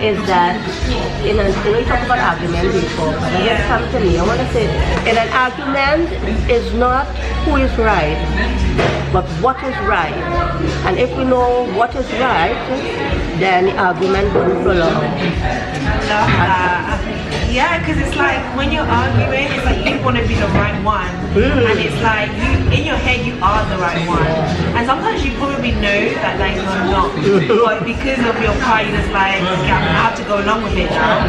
is that in a, we talk about argument before, but when it comes to me, I want to say in an argument is not who is right, but what is right. And if we know what is right, then the argument won't prolong. Yeah, because it's like when you're arguing, it's like you want to be the right one, and it's like you in your head you are the right one, and sometimes you probably know that like you're not, but because of your pride, you're just like I have to go along with it now.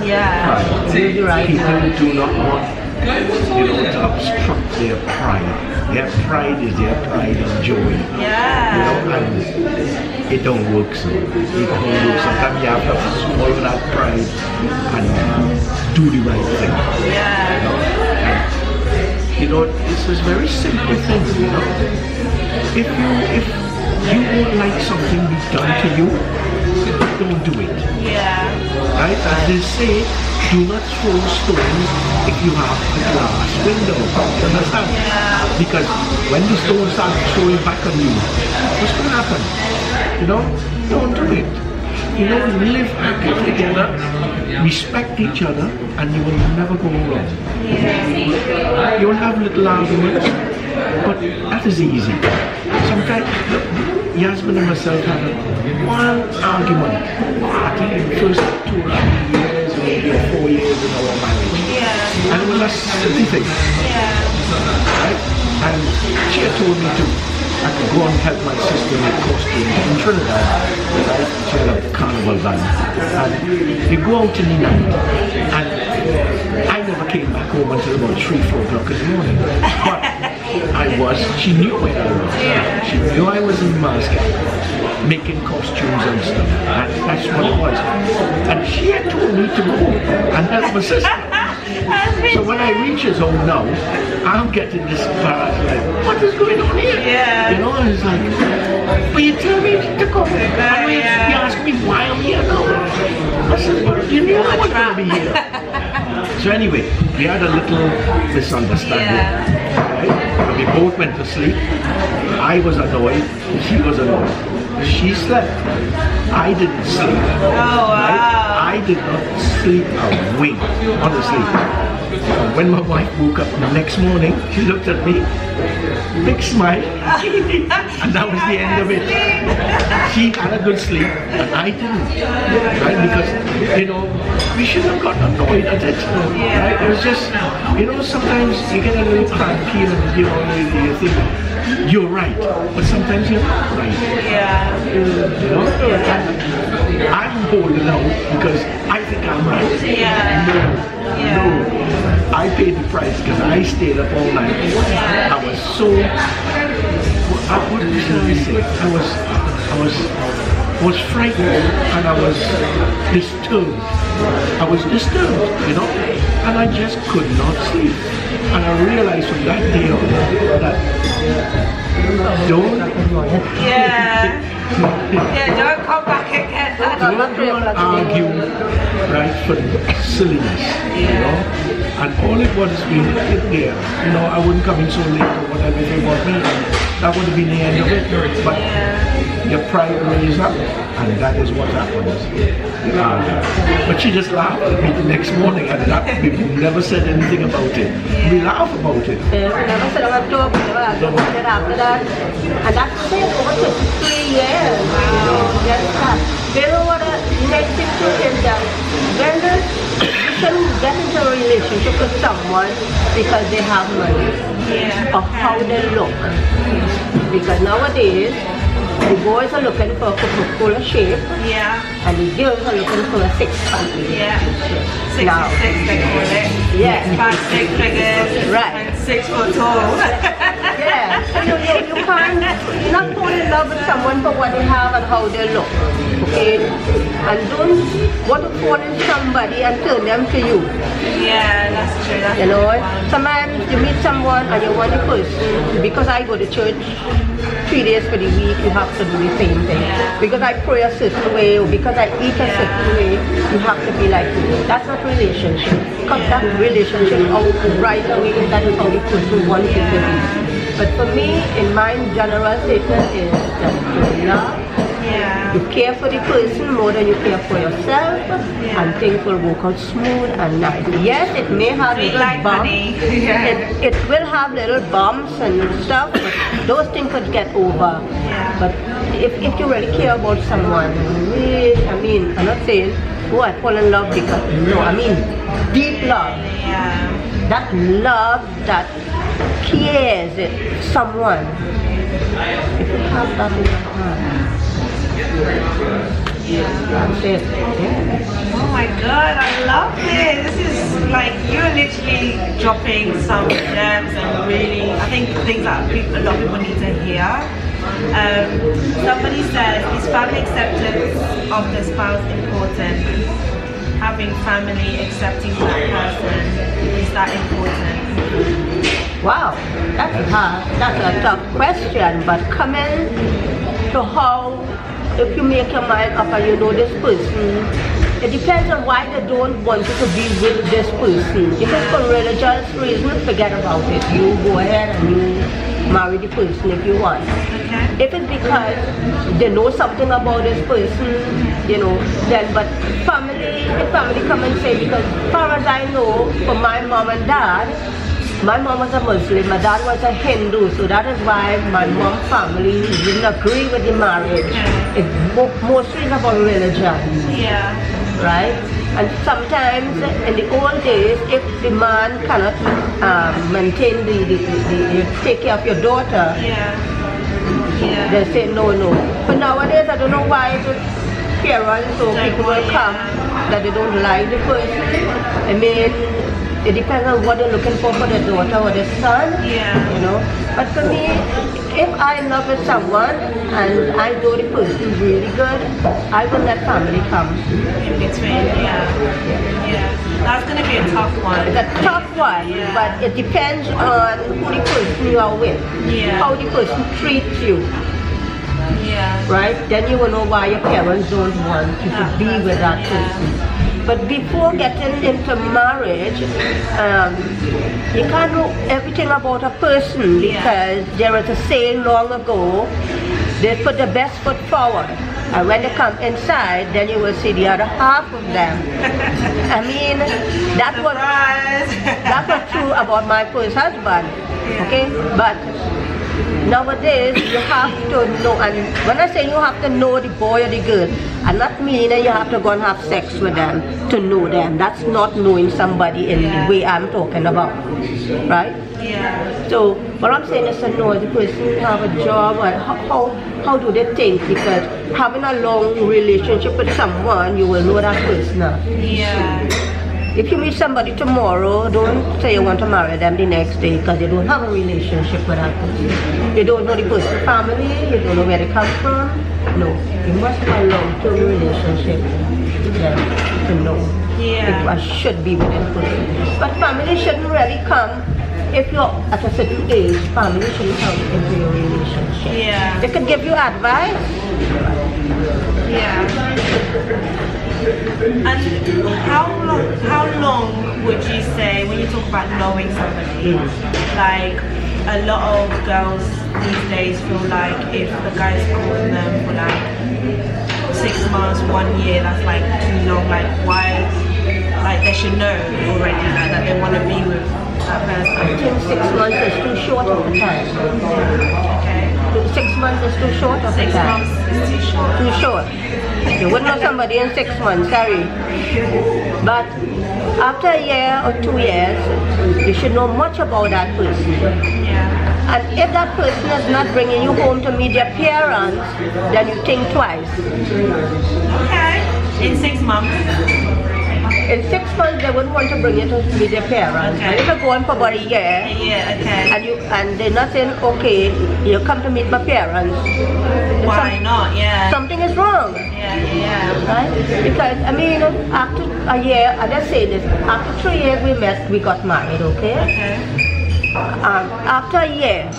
Yeah. You're right. People do not want to obstruct their pride. Their pride is their pride and joy. Yeah. And it don't work so. It don't work. Sometimes you have to swallow that pride and do the right thing. Yeah. This is very simple thing, If you won't like something be done to you, don't do it. Yeah. Right? As they say, do not throw stones if you have a glass window. You understand? Yeah. Because when the stones start throwing back on you, what's going to happen? Don't do it. Live happy together, respect each other, and you will never go wrong. Yeah. You'll have little arguments, but that is easy. Sometimes, Yasmeen and myself had one argument. I think in the first 2 or 3 years, maybe 4 years in our marriage. Yeah. And it was a silly thing. Yeah. Right? And she had told me I could go and help my sister with costumes in Trinidad. Right? She had a carnival band. And we go out in the night. And I never came back home until about 3-4 o'clock in the morning. But she knew where I was. Yeah. She knew I was in Moscow making costumes and stuff. And that's what it was. And she had told me to go and help my sister. So when I reach his home now, I'm getting this bad, like, what is going on here? Yeah. And it's like, but you tell me to go. And you ask me why I'm here now. I said, well, you knew I was going to be here. So anyway, we had a little misunderstanding. Right? And we both went to sleep. I was annoyed, she was annoyed. She slept. I didn't sleep. Oh, wow. Right? I did not sleep a wink, honestly. When my wife woke up the next morning, she looked at me, big smile, and that was the end of it. She had a good sleep, and I didn't. Right? Because, we shouldn't have gotten annoyed at it. Right? It was just, sometimes you get a little cranky and, you think, you're right, but sometimes you're not right. Yeah. I'm holding out because I think I'm right. Yeah. No. I paid the price because I stayed up all night. I was so, what should I say? I was frightened and I was disturbed. And I just could not sleep. And I realized from that day on that don't don't come back again. Don't argue, right, for silliness, and all it was being there. I wouldn't come in so late or whatever if they want me. That would have been the end of it. But your pride raised up, and that is what happens. But she just laughed at me the next morning, and we never said anything about it. We laugh about it. We never said about talk, we never argued about it after that. And that's it, over 3 years. You know what the next thing too is that when you can get into a relationship with someone because they have money or how they look. Because nowadays, the boys are looking for a full shape, and the girls are looking for a six-pack. Six now, they call it. Yes. 5, 6 figures, right. and 6 foot tall. Yeah, so you can't not fall in love with someone for what they have and how they look, okay? And don't want to fall in somebody and turn them to you. Yeah, that's true. Sometimes you meet someone and you want the person, because I go to church 3 days for the week, you have to do the same thing. Because I pray a certain way, or because I eat a certain way, you have to be like me. That's not relationship. Because that relationship out right away, that is how the person wants it to be. But for me, in my general statement is just to love, Yeah. You care for the person more than you care for yourself, and things will work out smooth and nice. Yes, it may have Sweet little like bumps. honey. Yeah. It will have little bumps and stuff, but those things would get over. Yeah. But if you really care about someone, really, I mean, I'm not saying, oh, I fall in love because, no, I mean, deep love. Yeah. That love that cares someone. If you have that in your heart, that's it. Yeah. Oh my god, I love this. This is like you're literally dropping some gems and really, I think things that a lot of people need to hear. Somebody says, is family acceptance of the spouse important? Having family accepting that person, is that important? Wow, that's hard. That's a tough question, but coming to how, if you make your mind up and you know this person, it depends on why they don't want you to be with this person. If it's for religious reasons, forget about it. You go ahead and you marry the person if you want. Okay. If it's because they know something about this person, you know, then, but if family come and say, because as far as I know, for my mom and dad, my mom was a Muslim, my dad was a Hindu, so that is why my mom's family didn't agree with the marriage. It's mostly about religion. Yeah. Right? And sometimes in the old days, if the man cannot maintain take care of your daughter, Yeah. they say no. But nowadays, I don't know why the parents or people will come that they don't like the person. I mean, it depends on what they're looking for their daughter or their son. Yeah. You know. But for me, if I'm in love with someone and I know the person is really good, I will let family come. In between, yeah. That's gonna be a tough one. It's a tough one, but it depends on who the person you are with. Yeah. How the person treats you. Yeah. Right? Then you will know why your parents don't want you to be with that person. But before getting into marriage, you can't know everything about a person because there was a saying long ago, they put the best foot forward. And when they come inside, then you will see the other half of them. I mean, that was true about my first husband. Okay? But nowadays, you have to know, and when I say you have to know the boy or the girl, I'm not meaning that you have to go and have sex with them to know them. That's not knowing somebody in the way I'm talking about, right? Yeah. So what I'm saying is to know the person have a job and how do they think, because having a long relationship with someone, you will know that person. Yeah. If you meet somebody tomorrow, don't say you want to marry them the next day because you don't have a relationship with that person. You don't know the person's family, you don't know where they come from. No, you must have a long-term relationship with them to know if I should be with this person. But family shouldn't really come, if you're at a certain age, family shouldn't come into your relationship. Yeah. They can give you advice. Yeah. And how long would you say, when you talk about knowing somebody, like a lot of girls these days feel like if the guy's calling them for like 6 months, 1 year, that's like too long, like why, like they should know already that they want to be with that person. I think 6 months is too short of a time. Okay. 6 months is too short of a 6 time. months is too short. Too short. You wouldn't know somebody in 6 months, sorry. But after a year or 2 years, you should know much about that person. Yeah. And if that person is not bringing you home to meet their parents, then you think twice. Okay. In 6 months. In 6 months, they wouldn't want to bring you to meet their parents. Okay. And if you're going for about a year, Yeah, okay. and they're not saying, okay, you come to meet my parents. Why not? Yeah. Something is wrong. Yeah. Right? Because, I mean, after a year, I just say this, after 3 years we met, we got married, okay? Okay. After a year,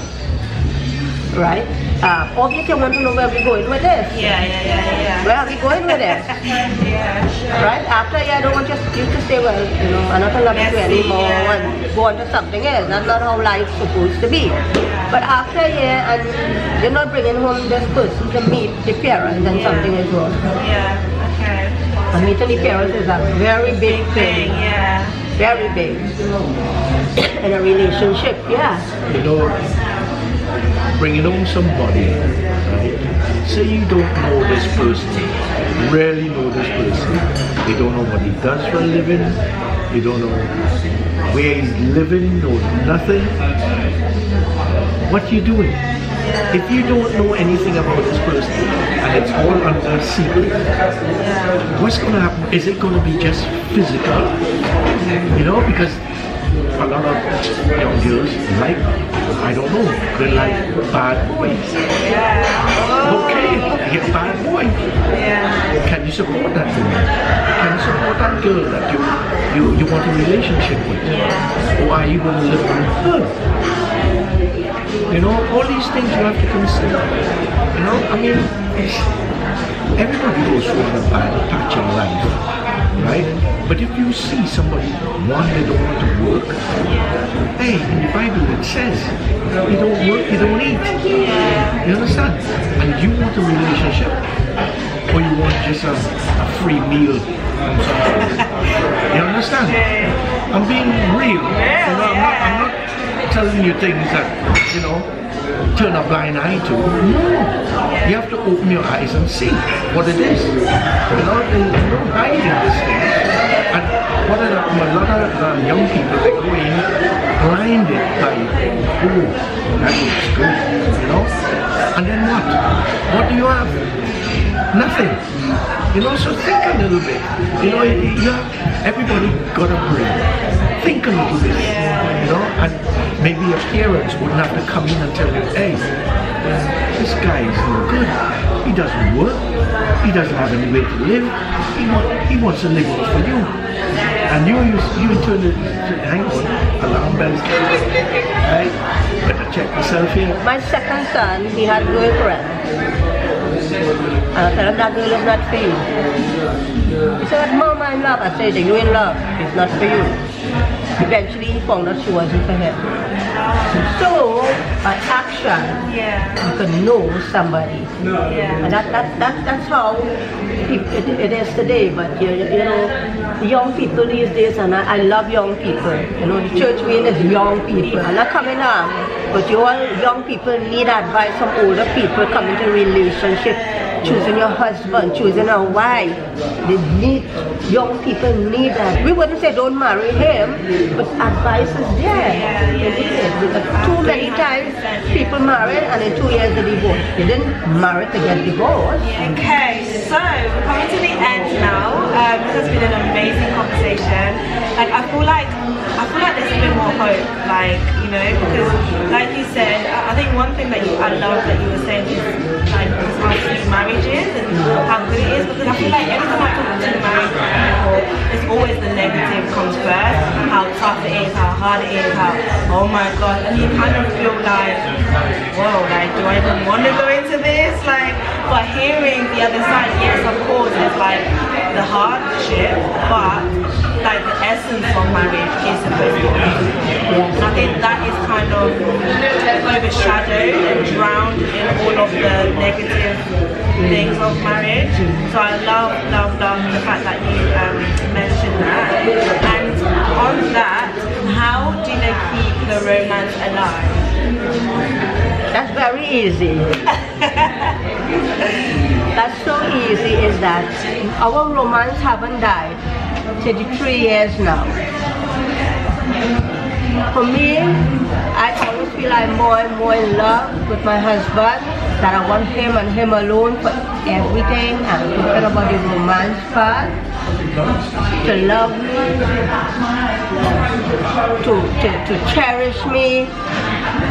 right? Obviously I want to know where we're going with this. Yeah. Where are we going with this? Yeah, sure. Right? After a year, I don't want you to say, well, I'm not in love with you anymore and go on to something else. That's not how life's supposed to be. But after a year, and you're not bringing home this person to meet the parents, then something is wrong. Yeah, okay. And meeting the parents is a very big thing. Yeah. Very big. In a relationship, yeah. Bringing home somebody, right? Say you don't know this person, rarely know this person. You don't know what he does for a living. You don't know where he's living, know nothing. What you doing? If you don't know anything about this person and it's all under secret, what's going to happen? Is it going to be just physical? Because a lot of young girls like, I don't know, they like bad boys. Okay, you're a bad boy. Can you support that woman? Can you support that girl that you want a relationship with? Or are you going to live with her? All these things you have to consider. Everybody goes through a bad patch in life, right? But if you see somebody, one, they don't want to work. Hey, in the Bible it says, you don't work, you don't eat. You understand? And you want a relationship, or you want just a free meal from something. You understand? I'm being real. I'm not telling you things that, turn a blind eye to. No. You have to open your eyes and see what it is. Don't hide in this thing. And a lot of young people, they go in blinded by, that looks good, And then what? What do you have? Nothing. So think a little bit. Everybody got a brain. Think a little bit. And maybe your parents wouldn't have to come in and tell you, hey, this guy is no good. He doesn't work. He doesn't have any way to live. He wants to live for you. And you turn it, hang on, alarm bells. Right? Better check yourself here. My second son, he had a girlfriend. And I said, that girl is not for you. He said, Mom, I'm in love. I said, you're in love. It's not for you. Eventually he found out she wasn't for him. So, by action, you can know somebody. And that's how it is today. But young people these days, and I love young people. The church we're in is young people. I'm not coming on, but young people need advice from older people coming to relationship, choosing your husband, choosing a wife. Young people need that. We wouldn't say don't marry him, but advice is there. Too many times people married and in 2 years they divorced. They didn't marry to get divorced. Okay, so we're coming to the end now. This has been an amazing conversation. I feel like there's a bit more hope, because like you said, I think one thing that I love that you were saying is how sweet marriage is and how good it is, because I feel like every time I talk to married people, it's always the negative comes first, how tough it is, how hard it is, how, oh my god, and you kind of feel like, whoa, do I even want to go into this? But hearing the other side, yes, of course, it's the hardship, but the essence of marriage is supposed to be beautiful. And I think that is kind of overshadowed and drowned in all of the negative things of marriage. So I love the fact that you mentioned that. And on that, how do they keep the romance alive? That's very easy. That's so easy is that our romance haven't died 33 years now. For me, I always feel I'm more and more in love with my husband, that I want him and him alone for everything. I'm talking about the romance part, to love me, to cherish me,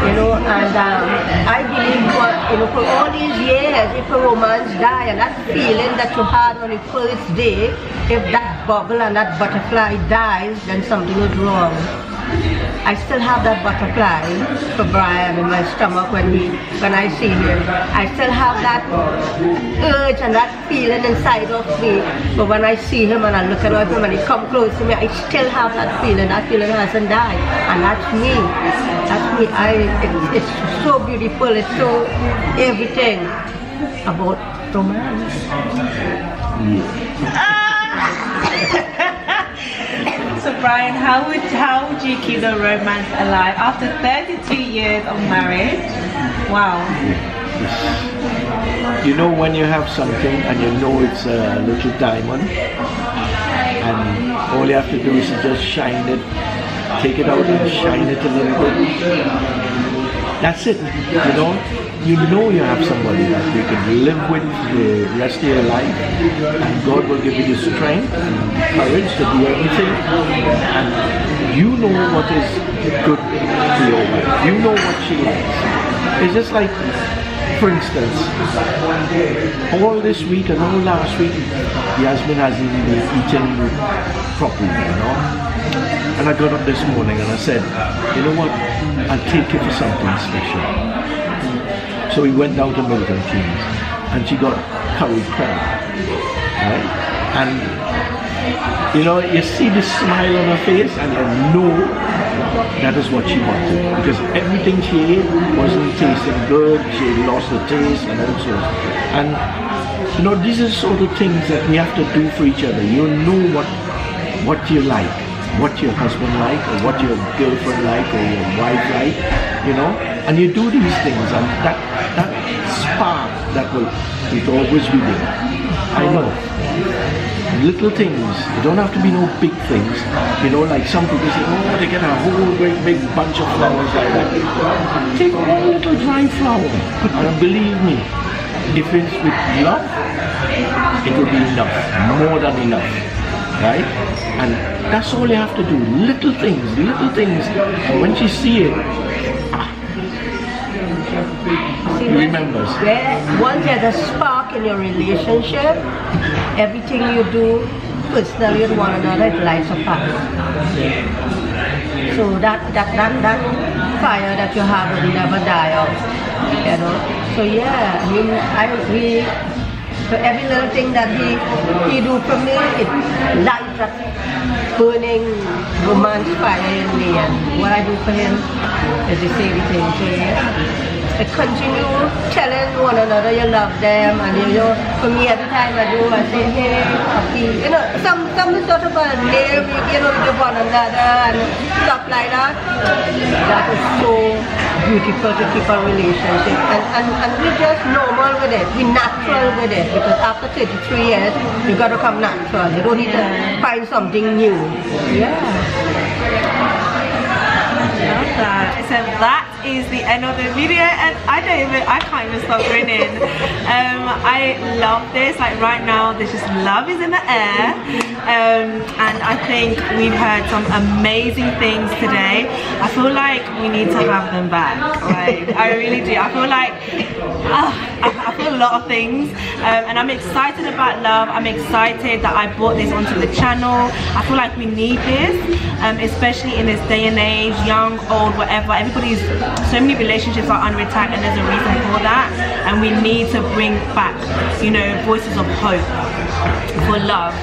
and I believe for all these years, if a romance die and that feeling that you had on the first day, if that bubble and that butterfly dies, then something is wrong. I still have that butterfly for Brian in my stomach when I see him. I still have that urge and that feeling inside of me. But when I see him and I look at him and he come close to me, I still have that feeling. That feeling hasn't died, and that's me. That's me. It's so beautiful. It's so everything about romance. So Brian, how would you keep the romance alive after 32 years of marriage? Wow. You know when you have something and you know it's a little diamond, and all you have to do is just shine it, take it out and shine it a little bit. That's it. You know you have somebody that you can live with the rest of your life, and God will give you the strength and courage to do everything, and you know what is good for your wife. You know what she likes. It's just like, for instance, all this week and all last week, Yasmeen hasn't been eating properly, And I got up this morning and I said, you know what, I'll take you for something special. So we went down to Milton Keynes and she got curry crab, right? And you see the smile on her face and you know that is what she wanted, because everything she ate wasn't tasting good. She lost the taste and all sorts. And these are sort of things that we have to do for each other. You know what you like, what your husband like, or what your girlfriend like, or your wife like, and you do these things, and that spark that will always be there. I know. Little things. It don't have to be no big things. Like some people say, oh, they get a whole great big bunch of flowers like that. Take one little dry flower, and believe me, if it's with love, it will be enough, more than enough, right? And that's all you have to do. Little things. And when she see it, he remembers. Once there's a spark in your relationship, everything you do personally with one another, it lights a fire. So that fire that you have will never die out. So yeah, so every little thing that he do for me, it lights that burning romance fire in me, and what I do for him is the same thing. So yeah. I continue telling one another you love them, and for me every time I do, I say, hey, puppy, some sort of a name we give one another and stuff like that. That is so beautiful to keep a relationship, and we're just normal with it, we're natural with it, because after 33 years, you got to come natural. You don't need to find something new. Yeah. Love that. So that is the end of the video, and I can't even stop grinning. I love this. Like right now, there's just love is in the air, and I think we've heard some amazing things today. I feel like we need to have them back. Like I really do. I feel like I feel a lot of things, and I'm excited about love. I'm excited that I brought this onto the channel. I feel like we need this, especially in this day and age, young, old, whatever. So many relationships are under attack, and there's a reason for that, and we need to bring back voices of hope for love,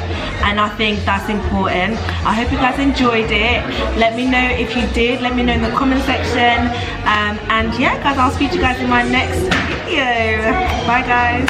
and I think that's important. I hope you guys enjoyed it. Let me know if you did. Let me know in the comment section, and yeah guys, I'll speak to you guys in my next video. Bye guys.